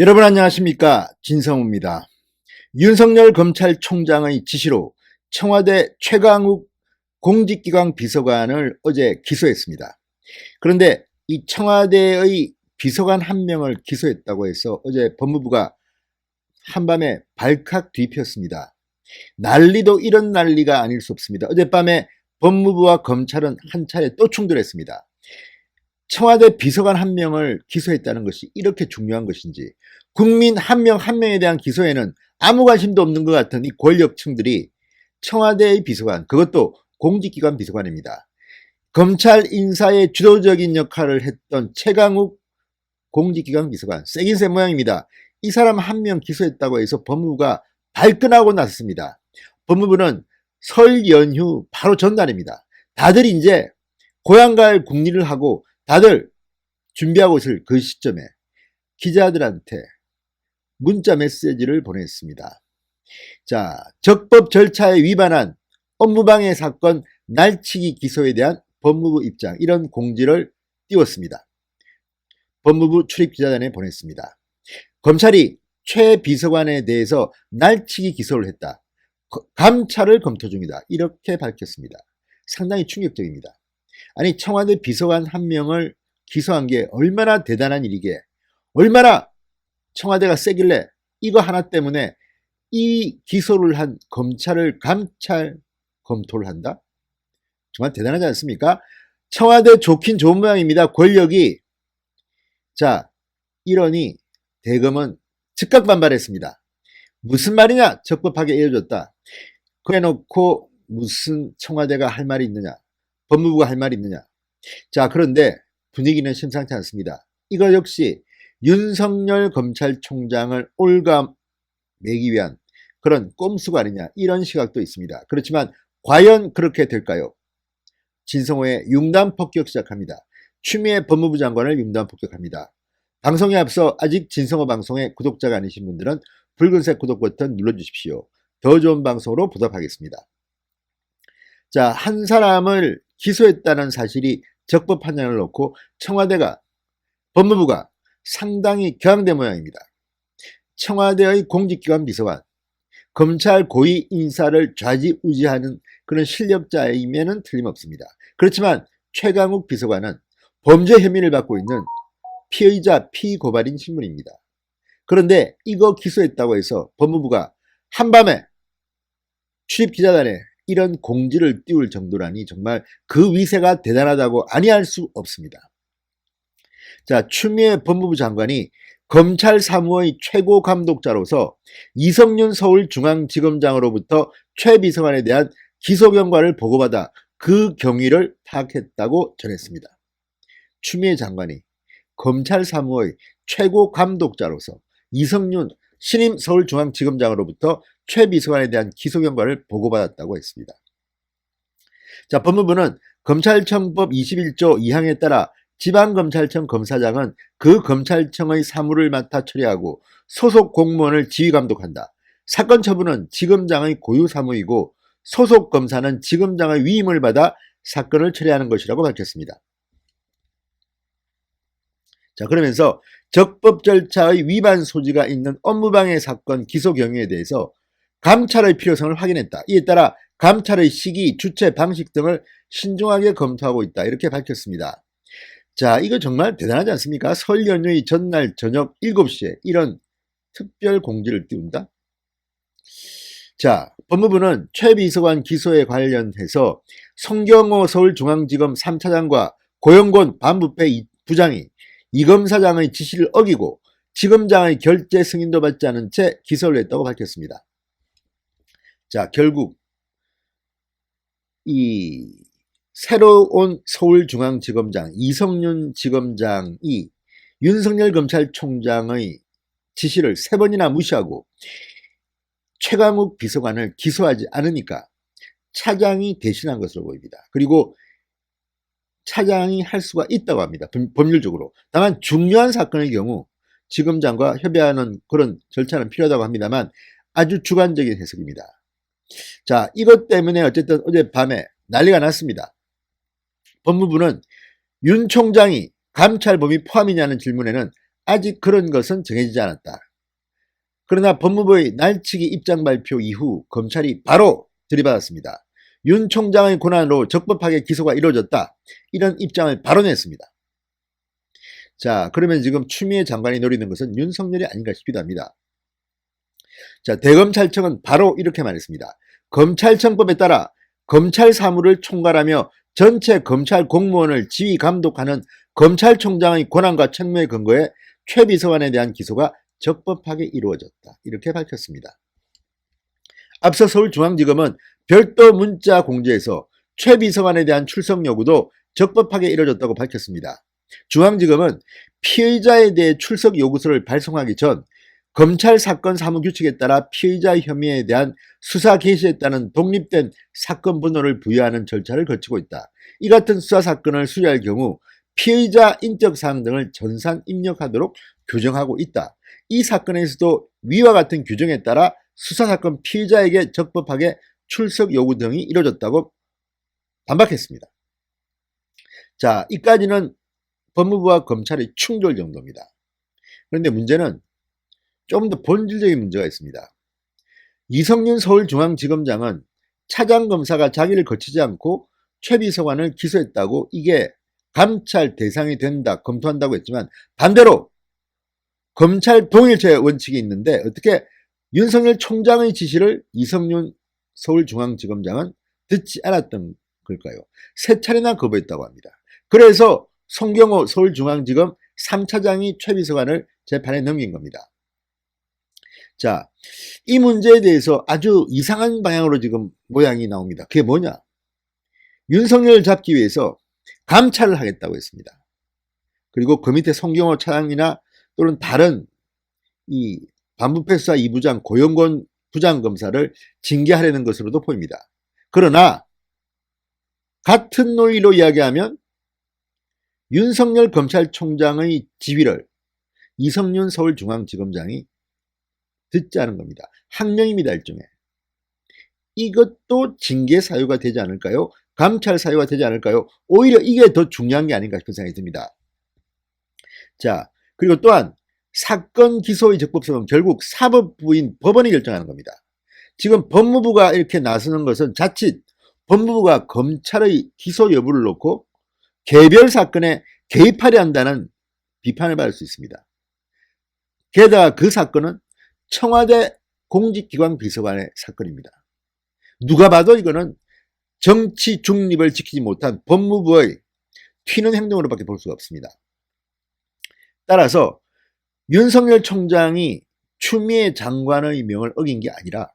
여러분 안녕하십니까? 진성우입니다. 윤석열 검찰총장의 지시로 청와대 최강욱 공직기강 비서관을 어제 기소했습니다. 그런데 이 청와대의 비서관 한 명을 기소했다고 해서 어제 법무부가 한밤에 발칵 뒤폈습니다. 난리도 이런 난리가 아닐 수 없습니다. 어젯밤에 법무부와 검찰은 한 차례 또 충돌했습니다. 청와대 비서관 한 명을 기소했다는 것이 이렇게 중요한 것인지, 국민 한 명 한 명에 대한 기소에는 아무 관심도 없는 것 같은 이 권력층들이 청와대의 비서관, 그것도 공직기관 비서관입니다. 검찰 인사의 주도적인 역할을 했던 최강욱 공직기관 비서관, 세긴 센 모양입니다. 이 사람 한 명 기소했다고 해서 법무부가 발끈하고 났습니다. 법무부는 설 연휴 바로 전날입니다. 다들 이제 고향 갈 궁리를 하고 다들 준비하고 있을 그 시점에 기자들한테 문자 메시지를 보냈습니다. 자, 적법 절차에 위반한 업무방해 사건 날치기 기소에 대한 법무부 입장, 이런 공지를 띄웠습니다. 법무부 출입기자단에 보냈습니다. 검찰이 최 비서관에 대해서 날치기 기소를 했다. 감찰을 검토 중이다. 이렇게 밝혔습니다. 상당히 충격적입니다. 아니, 청와대 비서관 한 명을 기소한 게 얼마나 대단한 일이게, 얼마나 청와대가 세길래 이거 하나 때문에 이 기소를 한 검찰을 감찰 검토를 한다? 정말 대단하지 않습니까? 청와대 좋긴 좋은 모양입니다. 권력이. 자, 이러니 대검은 즉각 반발했습니다. 무슨 말이냐? 적법하게 이어줬다. 그래놓고 무슨 청와대가 할 말이 있느냐? 법무부가 할 말이 있느냐? 자, 그런데 분위기는 심상치 않습니다. 이거 역시 윤석열 검찰총장을 옭아매기 위한 그런 꼼수가 아니냐, 이런 시각도 있습니다. 그렇지만 과연 그렇게 될까요? 진성호의 융단 폭격 시작합니다. 추미애 법무부 장관을 융단 폭격합니다. 방송에 앞서 아직 진성호 방송의 구독자가 아니신 분들은 붉은색 구독 버튼 눌러주십시오. 더 좋은 방송으로 보답하겠습니다. 자, 한 사람을 기소했다는 사실이 적법 판단을 놓고 청와대가, 법무부가 상당히 격앙된 모양입니다. 청와대의 공직기관 비서관, 검찰 고위 인사를 좌지우지하는 그런 실력자이면은 틀림없습니다. 그렇지만 최강욱 비서관은 범죄 혐의를 받고 있는 피의자 피고발인 신분입니다. 그런데 이거 기소했다고 해서 법무부가 한밤에 출입기자단에 이런 공지를 띄울 정도라니 정말 그 위세가 대단하다고 아니할 수 없습니다. 자, 추미애 법무부 장관이 검찰 사무의 최고 감독자로서 이성윤 서울중앙지검장으로부터 최 비서관에 대한 기소 경과를 보고받아 그 경위를 파악했다고 전했습니다. 추미애 장관이 검찰 사무의 최고 감독자로서 이성윤 신임 서울중앙지검장으로부터 최 비서관에 대한 기소 경과를 보고받았다고 했습니다. 자, 법무부는 검찰청법 21조 2항에 따라 지방검찰청 검사장은 그 검찰청의 사무를 맡아 처리하고 소속 공무원을 지휘감독한다. 사건 처분은 지검장의 고유 사무이고 소속 검사는 지검장의 위임을 받아 사건을 처리하는 것이라고 밝혔습니다. 자, 그러면서 적법 절차의 위반 소지가 있는 업무방해 사건 기소 경위에 대해서 감찰의 필요성을 확인했다. 이에 따라 감찰의 시기, 주체, 방식 등을 신중하게 검토하고 있다. 이렇게 밝혔습니다. 자, 이거 정말 대단하지 않습니까? 설 연휴의 전날 저녁 7시에 이런 특별 공지를 띄운다? 자, 법무부는 최 비서관 기소에 관련해서 송경호 서울중앙지검 3차장과 고영곤 반부패 부장이 이 검사장의 지시를 어기고 지검장의 결재 승인도 받지 않은 채 기소를 했다고 밝혔습니다. 자, 결국 이 새로 온 서울중앙지검장 이성윤 지검장이 윤석열 검찰총장의 지시를 3번이나 무시하고 최강욱 비서관을 기소하지 않으니까 차장이 대신한 것으로 보입니다. 그리고 차장이 할 수가 있다고 합니다. 법률적으로. 다만 중요한 사건의 경우 지검장과 협의하는 그런 절차는 필요하다고 합니다만 아주 주관적인 해석입니다. 자, 이것 때문에 어쨌든 어젯밤에 난리가 났습니다. 법무부는 윤 총장이 감찰범위 포함이냐는 질문에는 아직 그런 것은 정해지지 않았다. 그러나 법무부의 날치기 입장 발표 이후 검찰이 바로 들이받았습니다. 윤 총장의 권한으로 적법하게 기소가 이루어졌다. 이런 입장을 바로 냈습니다. 자, 그러면 지금 추미애 장관이 노리는 것은 윤석열이 아닌가 싶기도 합니다. 자, 대검찰청은 바로 이렇게 말했습니다. 검찰청법에 따라 검찰 사무를 총괄하며 전체 검찰 공무원을 지휘 감독하는 검찰총장의 권한과 책무에 근거해 최 비서관에 대한 기소가 적법하게 이루어졌다. 이렇게 밝혔습니다. 앞서 서울중앙지검은 별도 문자 공지에서 최 비서관에 대한 출석 요구도 적법하게 이루어졌다고 밝혔습니다. 중앙지검은 피의자에 대해 출석 요구서를 발송하기 전 검찰 사건 사무 규칙에 따라 피의자 혐의에 대한 수사 개시에 따른 독립된 사건 번호를 부여하는 절차를 거치고 있다. 이 같은 수사 사건을 수리할 경우 피의자 인적 사항 등을 전산 입력하도록 규정하고 있다. 이 사건에서도 위와 같은 규정에 따라 수사사건 피의자에게 적법하게 출석 요구 등이 이루어졌다고 반박했습니다. 자, 이까지는 법무부와 검찰의 충돌 정도입니다. 그런데 문제는 좀 더 본질적인 문제가 있습니다. 이성윤 서울중앙지검장은 차장검사가 자기를 거치지 않고 최 비서관을 기소했다고 이게 감찰 대상이 된다, 검토한다고 했지만 반대로 검찰 동일체 원칙이 있는데 어떻게 윤석열 총장의 지시를 이성윤 서울중앙지검장은 듣지 않았던 걸까요? 3차례나 거부했다고 합니다. 그래서 송경호 서울중앙지검 3차장이 최 비서관을 재판에 넘긴 겁니다. 자, 이 문제에 대해서 아주 이상한 방향으로 지금 모양이 나옵니다. 그게 뭐냐? 윤석열을 잡기 위해서 감찰을 하겠다고 했습니다. 그리고 그 밑에 송경호 차장이나 또는 다른 이 반부패수사 2부장 고영권 부장검사를 징계하려는 것으로도 보입니다. 그러나 같은 논리로 이야기하면 윤석열 검찰총장의 지휘를 이성윤 서울중앙지검장이 듣지 않은 겁니다. 항명입니다, 일종의. 이것도 징계 사유가 되지 않을까요? 감찰 사유가 되지 않을까요? 오히려 이게 더 중요한 게 아닌가 싶은 생각이 듭니다. 자, 그리고 또한 사건 기소의 적법성은 결국 사법부인 법원이 결정하는 겁니다. 지금 법무부가 이렇게 나서는 것은 자칫 법무부가 검찰의 기소 여부를 놓고 개별 사건에 개입하려 한다는 비판을 받을 수 있습니다. 게다가 그 사건은 청와대 공직기관 비서관의 사건입니다. 누가 봐도 이거는 정치 중립을 지키지 못한 법무부의 튀는 행동으로밖에 볼 수가 없습니다. 따라서 윤석열 총장이 추미애 장관의 명을 어긴 게 아니라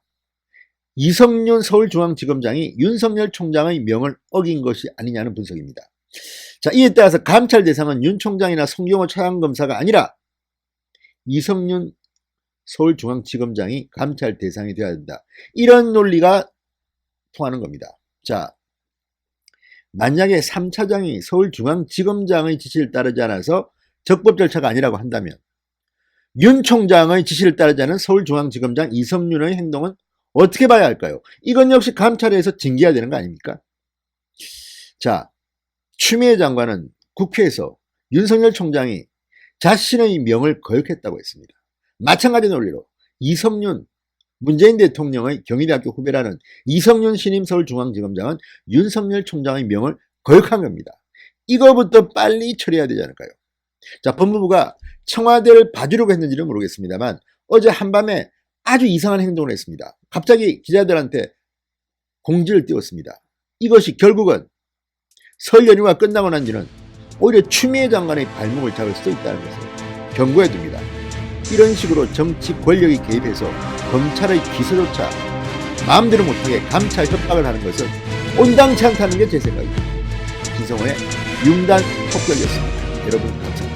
이성윤 서울중앙지검장이 윤석열 총장의 명을 어긴 것이 아니냐는 분석입니다. 자, 이에 따라서 감찰 대상은 윤 총장이나 송경호 차장검사가 아니라 이성윤 서울중앙지검장이 감찰 대상이 되어야 된다. 이런 논리가 통하는 겁니다. 자, 만약에 3차장이 서울중앙지검장의 지시를 따르지 않아서 적법 절차가 아니라고 한다면 윤 총장의 지시를 따르지 않은 서울중앙지검장 이성윤의 행동은 어떻게 봐야 할까요? 이건 역시 감찰에서 징계해야 되는 거 아닙니까? 자, 추미애 장관은 국회에서 윤석열 총장이 자신의 명을 거역했다고 했습니다. 마찬가지 논리로 이성윤 문재인 대통령의 경희대학교 후배라는 이성윤 신임 서울중앙지검장은 윤석열 총장의 명을 거역한 겁니다. 이거부터 빨리 처리해야 되지 않을까요? 자, 법무부가 청와대를 봐주려고 했는지는 모르겠습니다만 어제 한밤에 아주 이상한 행동을 했습니다. 갑자기 기자들한테 공지를 띄웠습니다. 이것이 결국은 설 연휴가 끝나고 난 뒤는 오히려 추미애 장관의 발목을 잡을 수도 있다는 것을 경고해 둡니다. 이런 식으로 정치 권력이 개입해서 검찰의 기소조차 마음대로 못하게 감찰 협박을 하는 것은 온당치 않다는 게 제 생각입니다. 기성원의 융단 톡결이었습니다. 여러분 감사합니다.